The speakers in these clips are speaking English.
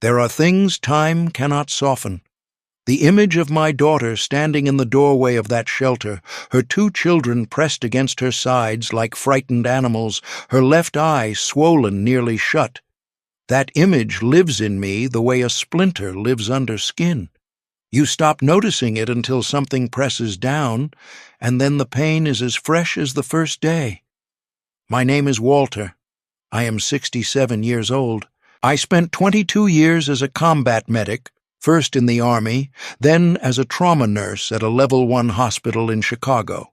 There are things time cannot soften. The image of my daughter standing in the doorway of that shelter, her two children pressed against her sides like frightened animals, her left eye swollen nearly shut. That image lives in me the way a splinter lives under skin. You stop noticing it until something presses down, and then the pain is as fresh as the first day. My name is Walter. I am 67 years old. I spent 22 years as a combat medic, first in the Army, then as a trauma nurse at a Level 1 hospital in Chicago.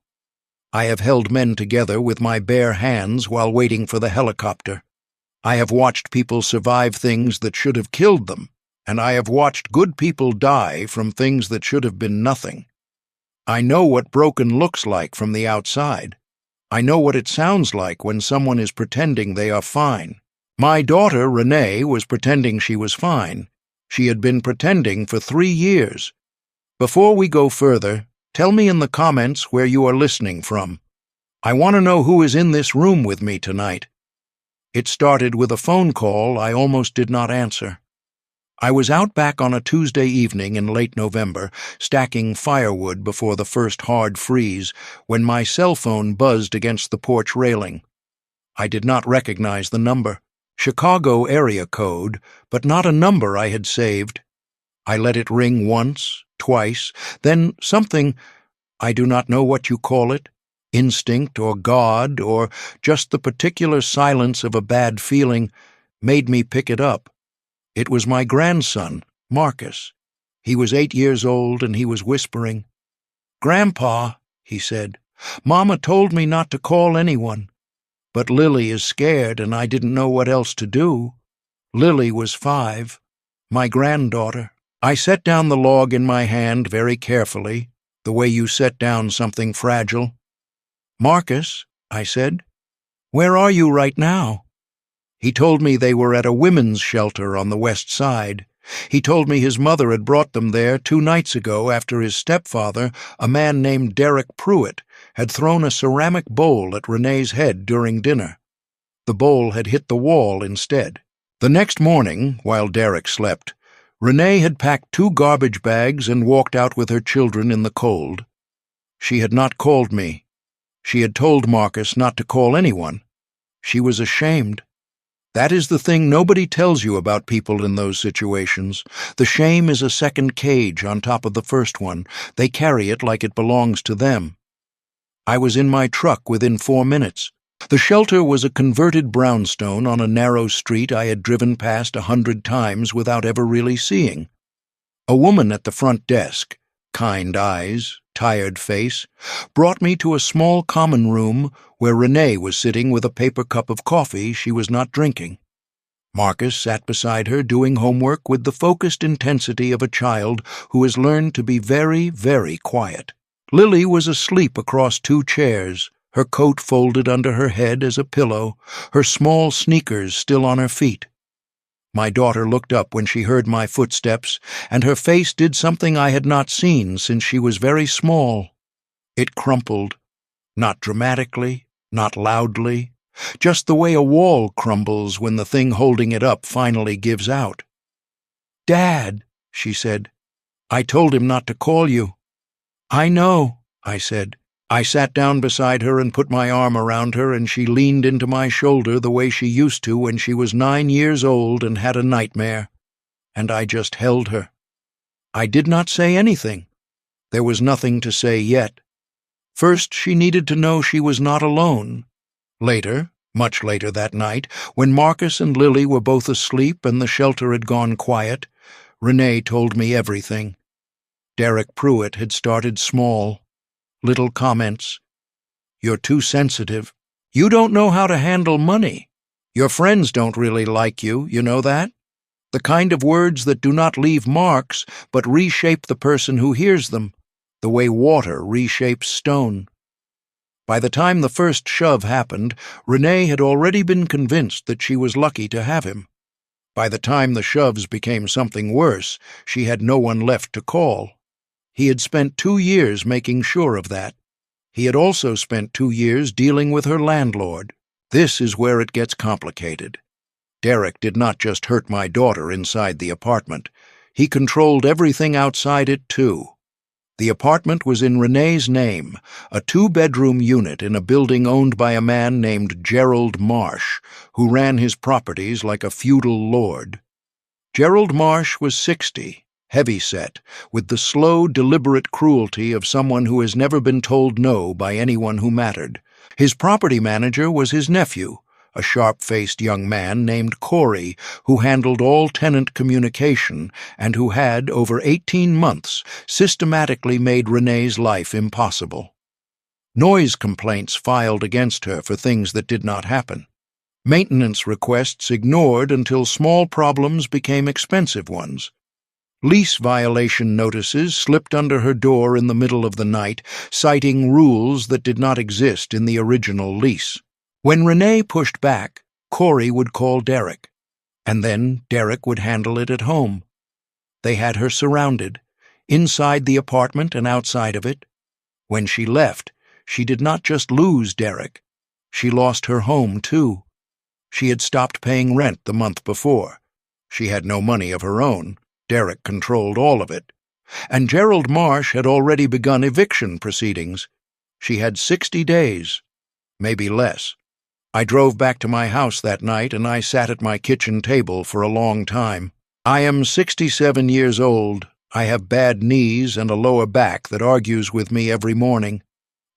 I have held men together with my bare hands while waiting for the helicopter. I have watched people survive things that should have killed them, and I have watched good people die from things that should have been nothing. I know what broken looks like from the outside. I know what it sounds like when someone is pretending they are fine. My daughter, Renee, was pretending she was fine. She had been pretending for 3 years. Before we go further, tell me in the comments where you are listening from. I want to know who is in this room with me tonight. It started with a phone call I almost did not answer. I was out back on a Tuesday evening in late November, stacking firewood before the first hard freeze, when my cell phone buzzed against the porch railing. I did not recognize the number. Chicago area code, but not a number I had saved. I let it ring once, twice, then something, I do not know what you call it, instinct or God or just the particular silence of a bad feeling, made me pick it up. It was my grandson, Marcus. He was 8 years old and he was whispering. "Grandpa," he said, "Mama told me not to call anyone. But Lily is scared and I didn't know what else to do." Lily was 5, my granddaughter. I set down the log in my hand very carefully, the way you set down something fragile. "Marcus," I said, "where are you right now?" He told me they were at a women's shelter on the west side. He told me his mother had brought them there 2 nights ago after his stepfather, a man named Derek Pruitt, had thrown a ceramic bowl at Renee's head during dinner. The bowl had hit the wall instead. The next morning, while Derek slept, Renee had packed 2 garbage bags and walked out with her children in the cold. She had not called me. She had told Marcus not to call anyone. She was ashamed. That is the thing nobody tells you about people in those situations. The shame is a second cage on top of the first one. They carry it like it belongs to them. I was in my truck within 4 minutes. The shelter was a converted brownstone on a narrow street I had driven past 100 times without ever really seeing. A woman at the front desk, kind eyes, tired face, brought me to a small common room where Renee was sitting with a paper cup of coffee she was not drinking. Marcus sat beside her doing homework with the focused intensity of a child who has learned to be very, very quiet. Lily was asleep across 2 chairs, her coat folded under her head as a pillow, her small sneakers still on her feet. My daughter looked up when she heard my footsteps, and her face did something I had not seen since she was very small. It crumpled, not dramatically, not loudly, just the way a wall crumbles when the thing holding it up finally gives out. "Dad," she said, "I told him not to call you." "I know," I said. I sat down beside her and put my arm around her, and she leaned into my shoulder the way she used to when she was 9 years old and had a nightmare, and I just held her. I did not say anything. There was nothing to say yet. First, she needed to know she was not alone. Later, much later that night, when Marcus and Lily were both asleep and the shelter had gone quiet, Renee told me everything. Derek Pruitt had started small. Little comments. "You're too sensitive. You don't know how to handle money. Your friends don't really like you, you know that? The kind of words that do not leave marks, but reshape the person who hears them, the way water reshapes stone." By the time the first shove happened, Renee had already been convinced that she was lucky to have him. By the time the shoves became something worse, she had no one left to call. He had spent 2 years making sure of that. He had also spent 2 years dealing with her landlord. This is where it gets complicated. Derek did not just hurt my daughter inside the apartment. He controlled everything outside it, too. The apartment was in Renee's name, a two-bedroom unit in a building owned by a man named Gerald Marsh, who ran his properties like a feudal lord. Gerald Marsh was 60, heavy-set, with the slow, deliberate cruelty of someone who has never been told no by anyone who mattered. His property manager was his nephew, a sharp-faced young man named Corey, who handled all tenant communication and who had, over 18 months, systematically made Renee's life impossible. Noise complaints filed against her for things that did not happen. Maintenance requests ignored until small problems became expensive ones. Lease violation notices slipped under her door in the middle of the night, citing rules that did not exist in the original lease. When Renee pushed back, Corey would call Derek, and then Derek would handle it at home. They had her surrounded, inside the apartment and outside of it. When she left, she did not just lose Derek. She lost her home, too. She had stopped paying rent the month before. She had no money of her own. Derek controlled all of it. And Gerald Marsh had already begun eviction proceedings. She had 60 days, maybe less. I drove back to my house that night and I sat at my kitchen table for a long time. I am 67 years old. I have bad knees and a lower back that argues with me every morning.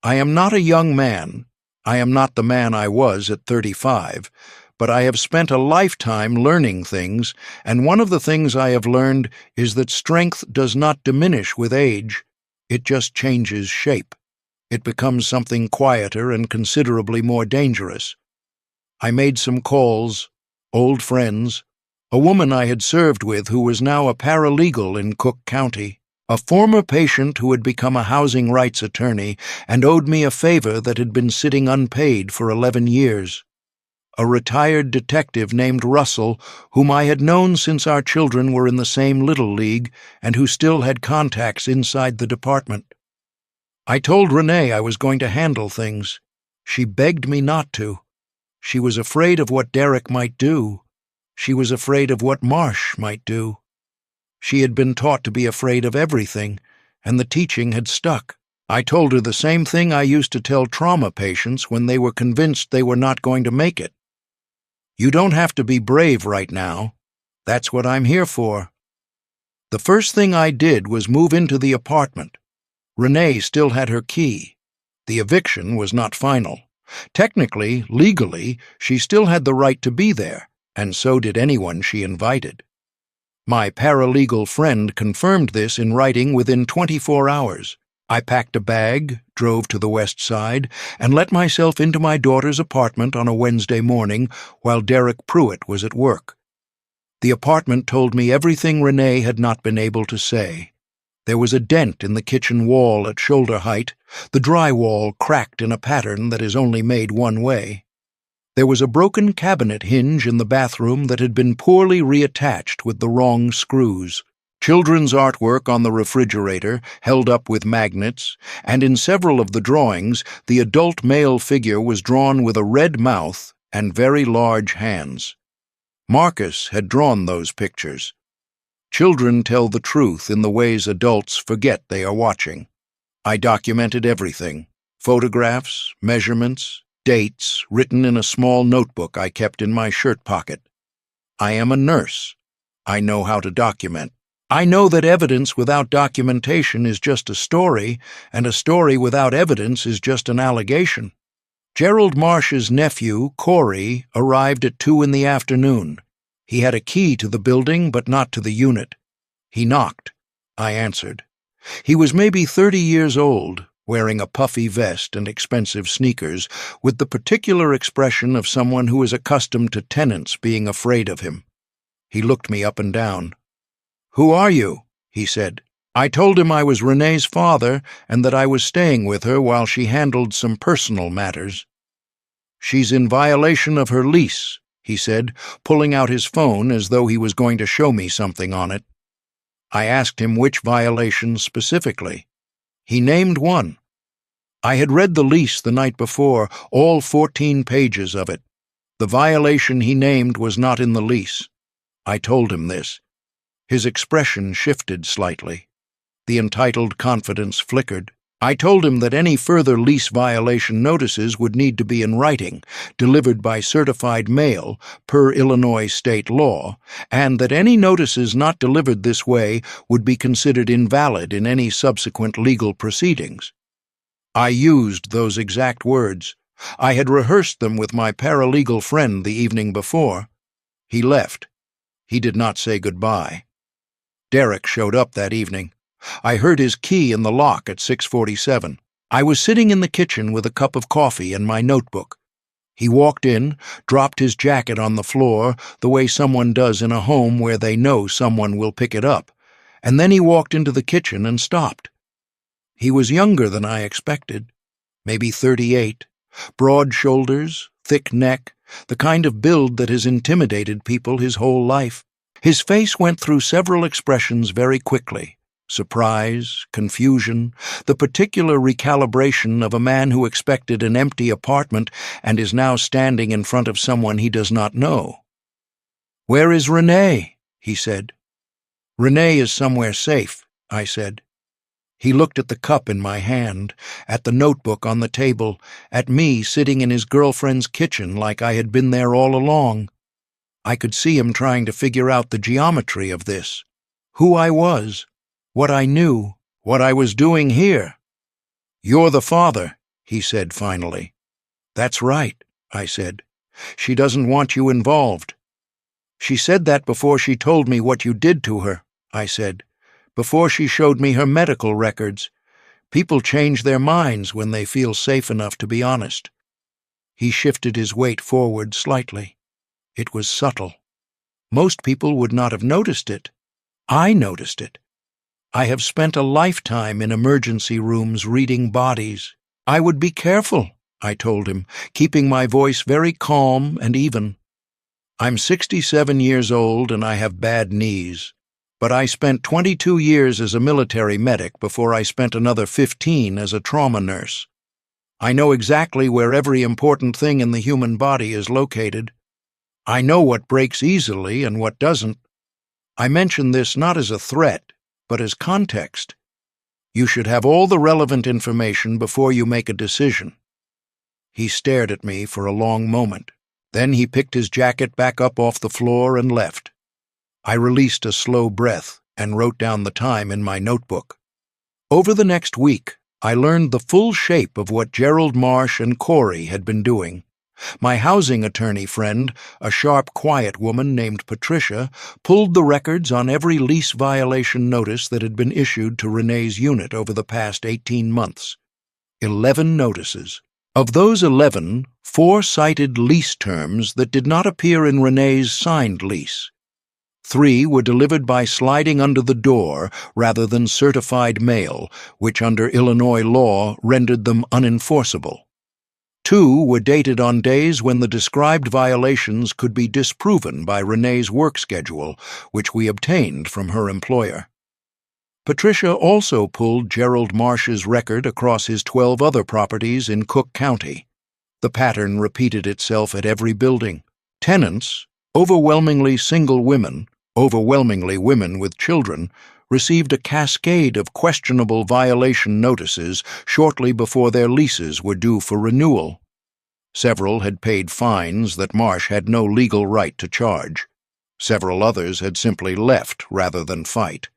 I am not a young man. I am not the man I was at 35, but I have spent a lifetime learning things, and one of the things I have learned is that strength does not diminish with age. It just changes shape. It becomes something quieter and considerably more dangerous. I made some calls, old friends, a woman I had served with who was now a paralegal in Cook County, a former patient who had become a housing rights attorney and owed me a favor that had been sitting unpaid for 11 years, a retired detective named Russell, whom I had known since our children were in the same little league and who still had contacts inside the department. I told Renee I was going to handle things. She begged me not to. She was afraid of what Derek might do. She was afraid of what Marsh might do. She had been taught to be afraid of everything, and the teaching had stuck. I told her the same thing I used to tell trauma patients when they were convinced they were not going to make it. You don't have to be brave right now. That's what I'm here for. The first thing I did was move into the apartment. Renee still had her key. The eviction was not final. Technically, legally, she still had the right to be there, and so did anyone she invited. My paralegal friend confirmed this in writing within 24 hours. I packed a bag, drove to the west side, and let myself into my daughter's apartment on a Wednesday morning while Derek Pruitt was at work. The apartment told me everything Renee had not been able to say. There was a dent in the kitchen wall at shoulder height, the drywall cracked in a pattern that is only made one way. There was a broken cabinet hinge in the bathroom that had been poorly reattached with the wrong screws. Children's artwork on the refrigerator, held up with magnets, and in several of the drawings, the adult male figure was drawn with a red mouth and very large hands. Marcus had drawn those pictures. Children tell the truth in the ways adults forget they are watching. I documented everything: photographs, measurements, dates, written in a small notebook I kept in my shirt pocket. I am a nurse. I know how to document. I know that evidence without documentation is just a story, and a story without evidence is just an allegation. Gerald Marsh's nephew, Corey, arrived at 2 in the afternoon. He had a key to the building, but not to the unit. He knocked. I answered. He was maybe 30 years old, wearing a puffy vest and expensive sneakers, with the particular expression of someone who is accustomed to tenants being afraid of him. He looked me up and down. "Who are you?" he said. I told him I was Renee's father and that I was staying with her while she handled some personal matters. "She's in violation of her lease," he said, pulling out his phone as though he was going to show me something on it. I asked him which violation specifically. He named one. I had read the lease the night before, all 14 pages of it. The violation he named was not in the lease. I told him this. His expression shifted slightly. The entitled confidence flickered. I told him that any further lease violation notices would need to be in writing, delivered by certified mail, per Illinois state law, and that any notices not delivered this way would be considered invalid in any subsequent legal proceedings. I used those exact words. I had rehearsed them with my paralegal friend the evening before. He left. He did not say goodbye. Derek showed up that evening. I heard his key in the lock at 6:47. I was sitting in the kitchen with a cup of coffee and my notebook. He walked in, dropped his jacket on the floor, the way someone does in a home where they know someone will pick it up, and then he walked into the kitchen and stopped. He was younger than I expected, maybe 38, broad shoulders, thick neck, the kind of build that has intimidated people his whole life. His face went through several expressions very quickly. Surprise, confusion, the particular recalibration of a man who expected an empty apartment and is now standing in front of someone he does not know. "Where is Renee?" he said. "Renee is somewhere safe," I said. He looked at the cup in my hand, at the notebook on the table, at me sitting in his girlfriend's kitchen like I had been there all along. I could see him trying to figure out the geometry of this, who I was, what I knew, what I was doing here. "You're the father," he said finally. "That's right," I said. "She doesn't want you involved." "She said that before she told me what you did to her," I said, "before she showed me her medical records. People change their minds when they feel safe enough to be honest." He shifted his weight forward slightly. It was subtle. Most people would not have noticed it. I noticed it. I have spent a lifetime in emergency rooms reading bodies. I would be careful, I told him, keeping my voice very calm and even. I'm 67 years old and I have bad knees, but I spent 22 years as a military medic before I spent another 15 as a trauma nurse. I know exactly where every important thing in the human body is located. I know what breaks easily and what doesn't. I mention this not as a threat, but as context. You should have all the relevant information before you make a decision. He stared at me for a long moment. Then he picked his jacket back up off the floor and left. I released a slow breath and wrote down the time in my notebook. Over the next week, I learned the full shape of what Gerald Marsh and Corey had been doing. My housing attorney friend, a sharp, quiet woman named Patricia, pulled the records on every lease violation notice that had been issued to Renee's unit over the past 18 months. 11 notices. Of those 11, 4 cited lease terms that did not appear in Renee's signed lease. 3 were delivered by sliding under the door rather than certified mail, which under Illinois law rendered them unenforceable. 2 were dated on days when the described violations could be disproven by Renee's work schedule, which we obtained from her employer. Patricia also pulled Gerald Marsh's record across his 12 other properties in Cook County. The pattern repeated itself at every building. Tenants, overwhelmingly single women, overwhelmingly women with children, received a cascade of questionable violation notices shortly before their leases were due for renewal. Several had paid fines that Marsh had no legal right to charge. Several others had simply left rather than fight.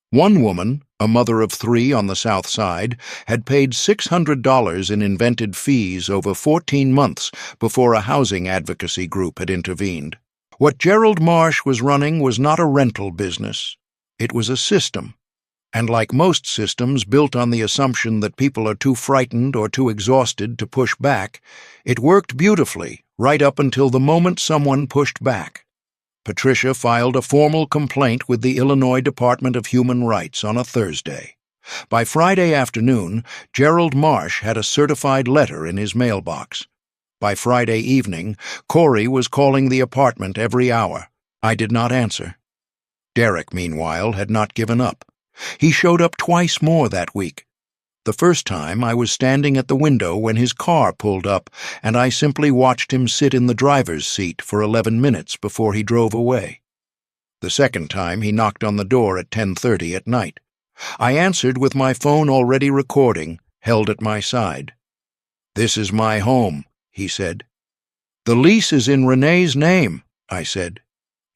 One woman, a mother of 3 on the South Side, had paid $600 in invented fees over 14 months before a housing advocacy group had intervened. What Gerald Marsh was running was not a rental business. It was a system, and like most systems built on the assumption that people are too frightened or too exhausted to push back, it worked beautifully right up until the moment someone pushed back. Patricia filed a formal complaint with the Illinois Department of Human Rights on a Thursday. By Friday afternoon, Gerald Marsh had a certified letter in his mailbox. By Friday evening, Corey was calling the apartment every hour. I did not answer. Derek, meanwhile, had not given up. He showed up twice more that week. The first time I was standing at the window when his car pulled up, and I simply watched him sit in the driver's seat for 11 minutes before he drove away. The second time he knocked on the door at 10:30 at night. I answered with my phone already recording, held at my side. "This is my home," he said. "The lease is in Renee's name," I said.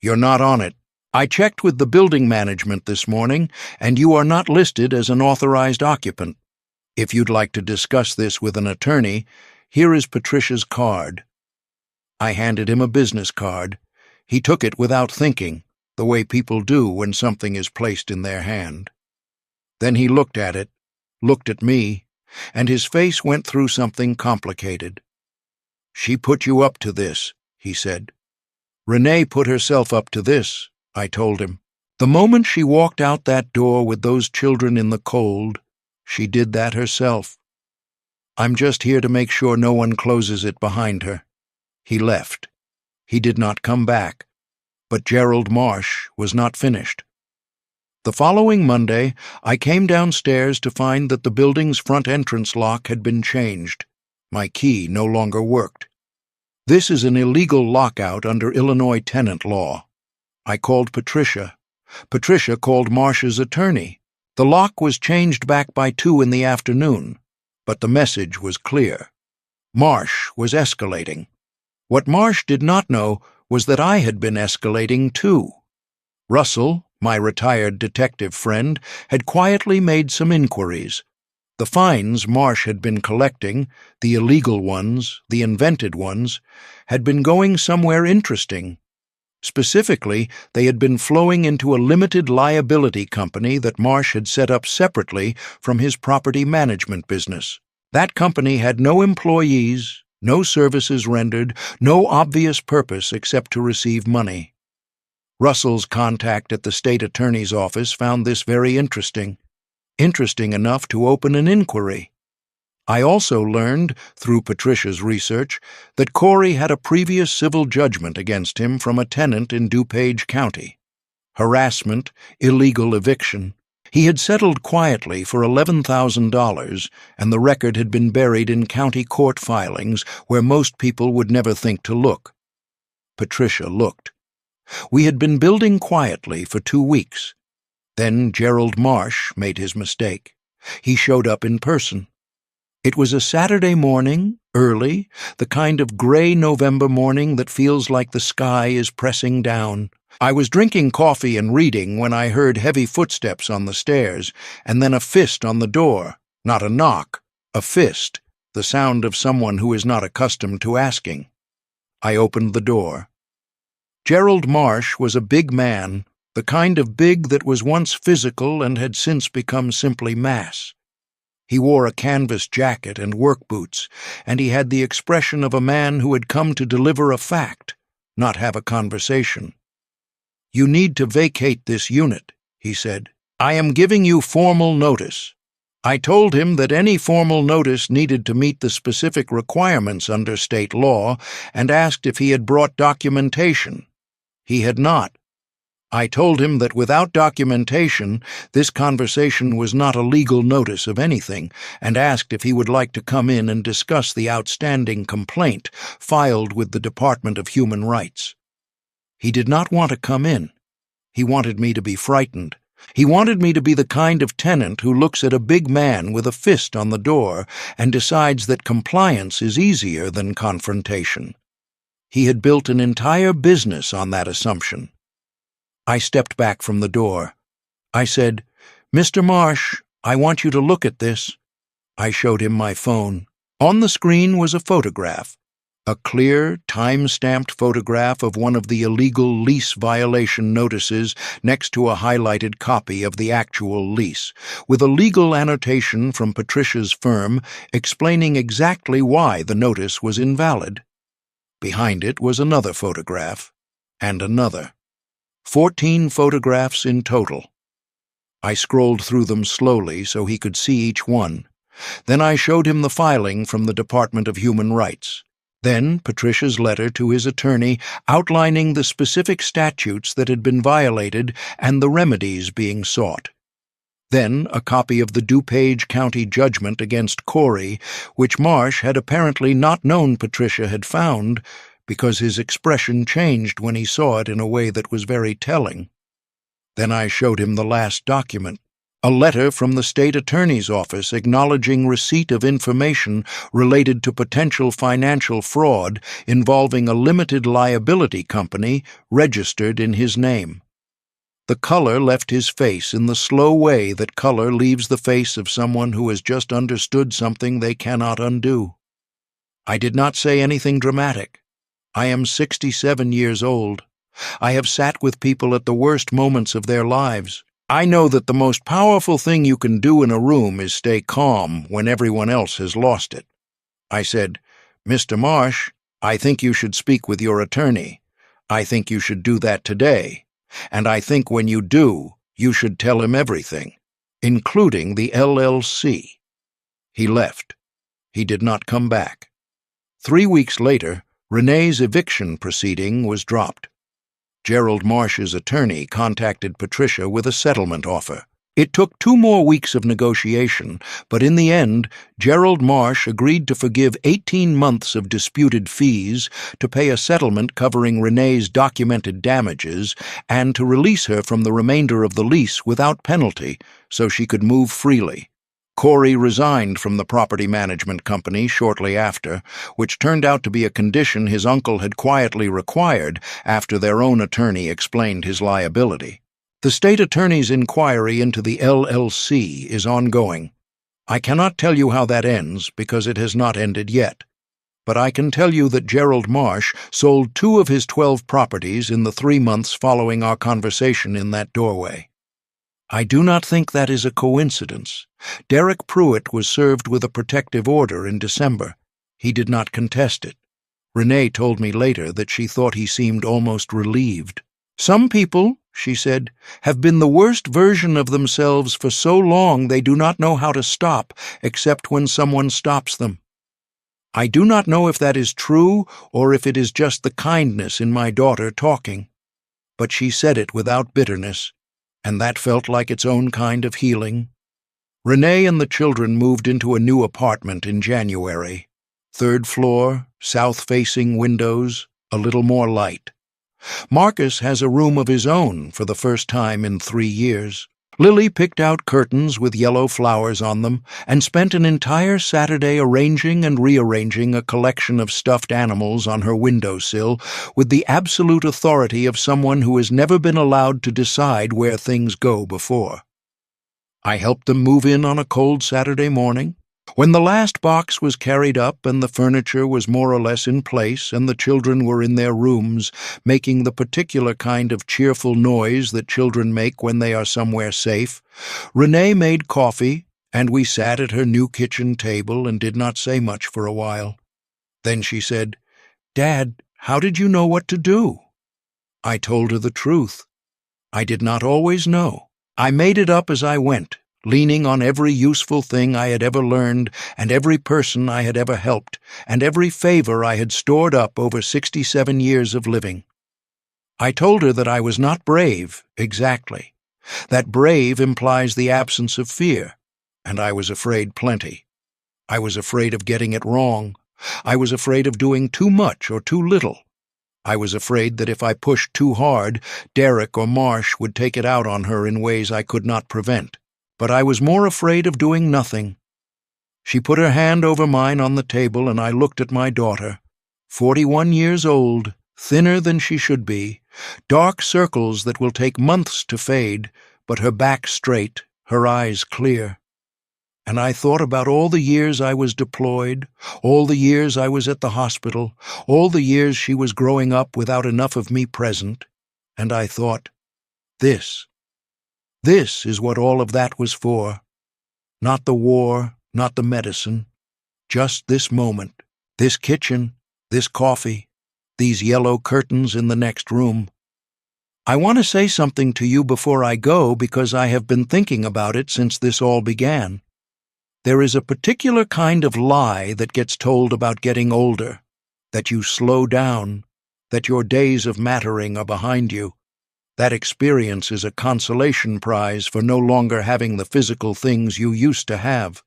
"You're not on it. I checked with the building management this morning, and you are not listed as an authorized occupant. If you'd like to discuss this with an attorney, here is Patricia's card." I handed him a business card. He took it without thinking, the way people do when something is placed in their hand. Then he looked at it, looked at me, and his face went through something complicated. "She put you up to this," he said. "Renee put herself up to this," I told him. "The moment she walked out that door with those children in the cold, she did that herself. I'm just here to make sure no one closes it behind her." He left. He did not come back, but Gerald Marsh was not finished. The following Monday, I came downstairs to find that the building's front entrance lock had been changed. My key no longer worked. This is an illegal lockout under Illinois tenant law. I called Patricia. Patricia called Marsh's attorney. The lock was changed back by 2 in the afternoon, but the message was clear. Marsh was escalating. What Marsh did not know was that I had been escalating too. Russell, my retired detective friend, had quietly made some inquiries. The fines Marsh had been collecting, the illegal ones, the invented ones, had been going somewhere interesting. Specifically, they had been flowing into a limited liability company that Marsh had set up separately from his property management business. That company had no employees, no services rendered, no obvious purpose except to receive money. Russell's contact at the state attorney's office found this very interesting enough to open an inquiry. I also learned, through Patricia's research, that Corey had a previous civil judgment against him from a tenant in DuPage County. Harassment, illegal eviction. He had settled quietly for $11,000, and the record had been buried in county court filings where most people would never think to look. Patricia looked. We had been building quietly for 2 weeks. Then Gerald Marsh made his mistake. He showed up in person. It was a Saturday morning, early, the kind of gray November morning that feels like the sky is pressing down. I was drinking coffee and reading when I heard heavy footsteps on the stairs, and then a fist on the door. Not a knock, a fist, the sound of someone who is not accustomed to asking. I opened the door. Gerald Marsh was a big man, the kind of big that was once physical and had since become simply mass. He wore a canvas jacket and work boots, and he had the expression of a man who had come to deliver a fact, not have a conversation. "You need to vacate this unit," he said. "I am giving you formal notice." I told him that any formal notice needed to meet the specific requirements under state law and asked if he had brought documentation. He had not. I told him that without documentation, this conversation was not a legal notice of anything, and asked if he would like to come in and discuss the outstanding complaint filed with the Department of Human Rights. He did not want to come in. He wanted me to be frightened. He wanted me to be the kind of tenant who looks at a big man with a fist on the door and decides that compliance is easier than confrontation. He had built an entire business on that assumption. I stepped back from the door. I said, "Mr. Marsh, I want you to look at this." I showed him my phone. On the screen was a photograph, a clear, time-stamped photograph of one of the illegal lease violation notices next to a highlighted copy of the actual lease, with a legal annotation from Patricia's firm explaining exactly why the notice was invalid. Behind it was another photograph, and another. 14 photographs in total. I scrolled through them slowly so he could see each one. Then I showed him the filing from the Department of Human Rights. Then Patricia's letter to his attorney outlining the specific statutes that had been violated and the remedies being sought. Then a copy of the DuPage County judgment against Corey, which Marsh had apparently not known Patricia had found, because his expression changed when he saw it in a way that was very telling. Then I showed him the last document, a letter from the state attorney's office acknowledging receipt of information related to potential financial fraud involving a limited liability company registered in his name. The color left his face in the slow way that color leaves the face of someone who has just understood something they cannot undo. I did not say anything dramatic. I am 67 years old. I have sat with people at the worst moments of their lives. I know that the most powerful thing you can do in a room is stay calm when everyone else has lost it. I said, "Mr. Marsh, I think you should speak with your attorney. I think you should do that today. And I think when you do, you should tell him everything, including the LLC." He left. He did not come back. 3 weeks later, Renee's eviction proceeding was dropped. Gerald Marsh's attorney contacted Patricia with a settlement offer. It took 2 more weeks of negotiation, but in the end, Gerald Marsh agreed to forgive 18 months of disputed fees, to pay a settlement covering Renee's documented damages, and to release her from the remainder of the lease without penalty, so she could move freely. Corey resigned from the property management company shortly after, which turned out to be a condition his uncle had quietly required after their own attorney explained his liability. The state attorney's inquiry into the LLC is ongoing. I cannot tell you how that ends because it has not ended yet. But I can tell you that Gerald Marsh sold 2 of his 12 properties in the 3 months following our conversation in that doorway. I do not think that is a coincidence. Derek Pruitt was served with a protective order in December. He did not contest it. Renee told me later that she thought he seemed almost relieved. "Some people," she said, "have been the worst version of themselves for so long they do not know how to stop except when someone stops them." I do not know if that is true or if it is just the kindness in my daughter talking, but she said it without bitterness, and that felt like its own kind of healing. Renee and the children moved into a new apartment in January. 3rd floor, south-facing windows, a little more light. Marcus has a room of his own for the first time in 3 years. Lily picked out curtains with yellow flowers on them and spent an entire Saturday arranging and rearranging a collection of stuffed animals on her windowsill with the absolute authority of someone who has never been allowed to decide where things go before. I helped them move in on a cold Saturday morning. When the last box was carried up and the furniture was more or less in place and the children were in their rooms, making the particular kind of cheerful noise that children make when they are somewhere safe, Renee made coffee, and we sat at her new kitchen table and did not say much for a while. Then she said, "Dad, how did you know what to do?" I told her the truth. I did not always know. I made it up as I went, leaning on every useful thing I had ever learned and every person I had ever helped and every favor I had stored up over 67 years of living. I told her that I was not brave, exactly. That brave implies the absence of fear, and I was afraid plenty. I was afraid of getting it wrong. I was afraid of doing too much or too little. I was afraid that if I pushed too hard, Derek or Marsh would take it out on her in ways I could not prevent. But I was more afraid of doing nothing. She put her hand over mine on the table, and I looked at my daughter. 41 years old, thinner than she should be, dark circles that will take months to fade, but her back straight, her eyes clear. And I thought about all the years I was deployed, all the years I was at the hospital, all the years she was growing up without enough of me present, and I thought, This is what all of that was for. Not the war, not the medicine, just this moment, this kitchen, this coffee, these yellow curtains in the next room. I want to say something to you before I go because I have been thinking about it since this all began. There is a particular kind of lie that gets told about getting older, that you slow down, that your days of mattering are behind you. That experience is a consolation prize for no longer having the physical things you used to have.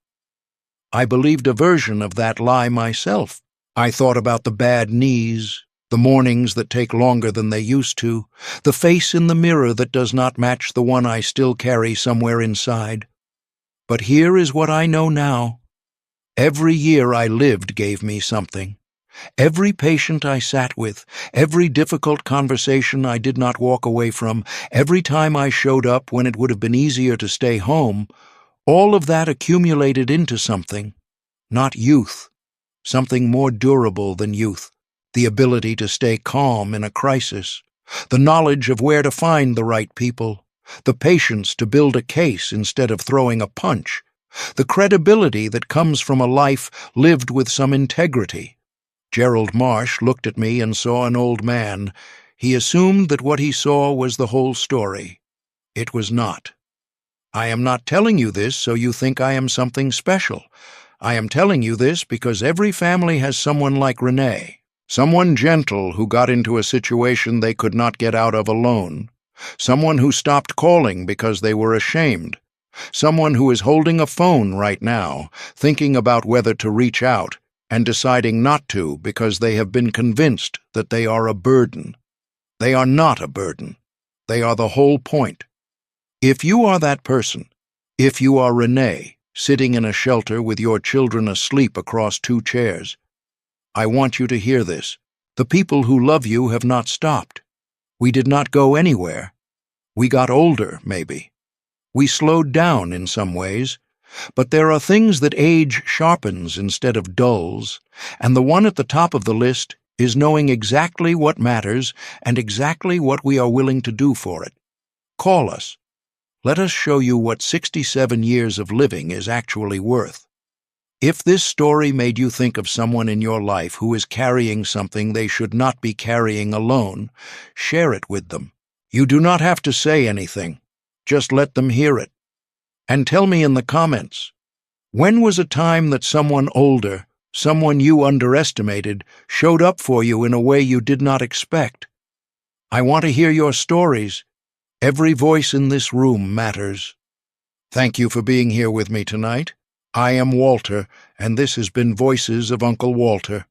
I believed a version of that lie myself. I thought about the bad knees, the mornings that take longer than they used to, the face in the mirror that does not match the one I still carry somewhere inside. But here is what I know now. Every year I lived gave me something. Every patient I sat with, every difficult conversation I did not walk away from, every time I showed up when it would have been easier to stay home, all of that accumulated into something, not youth, something more durable than youth, the ability to stay calm in a crisis, the knowledge of where to find the right people, the patience to build a case instead of throwing a punch, the credibility that comes from a life lived with some integrity. Gerald Marsh looked at me and saw an old man. He assumed that what he saw was the whole story. It was not. I am not telling you this so you think I am something special. I am telling you this because every family has someone like Renee, someone gentle who got into a situation they could not get out of alone, someone who stopped calling because they were ashamed, someone who is holding a phone right now, thinking about whether to reach out, and deciding not to because they have been convinced that they are a burden. They are not a burden. They are the whole point. If you are that person, if you are Renee, sitting in a shelter with your children asleep across 2 chairs, I want you to hear this. The people who love you have not stopped. We did not go anywhere. We got older, maybe. We slowed down in some ways. But there are things that age sharpens instead of dulls, and the one at the top of the list is knowing exactly what matters and exactly what we are willing to do for it. Call us. Let us show you what 67 years of living is actually worth. If this story made you think of someone in your life who is carrying something they should not be carrying alone, share it with them. You do not have to say anything. Just let them hear it. And tell me in the comments, when was a time that someone older, someone you underestimated, showed up for you in a way you did not expect? I want to hear your stories. Every voice in this room matters. Thank you for being here with me tonight. I am Walter, and this has been Voices of Uncle Walter.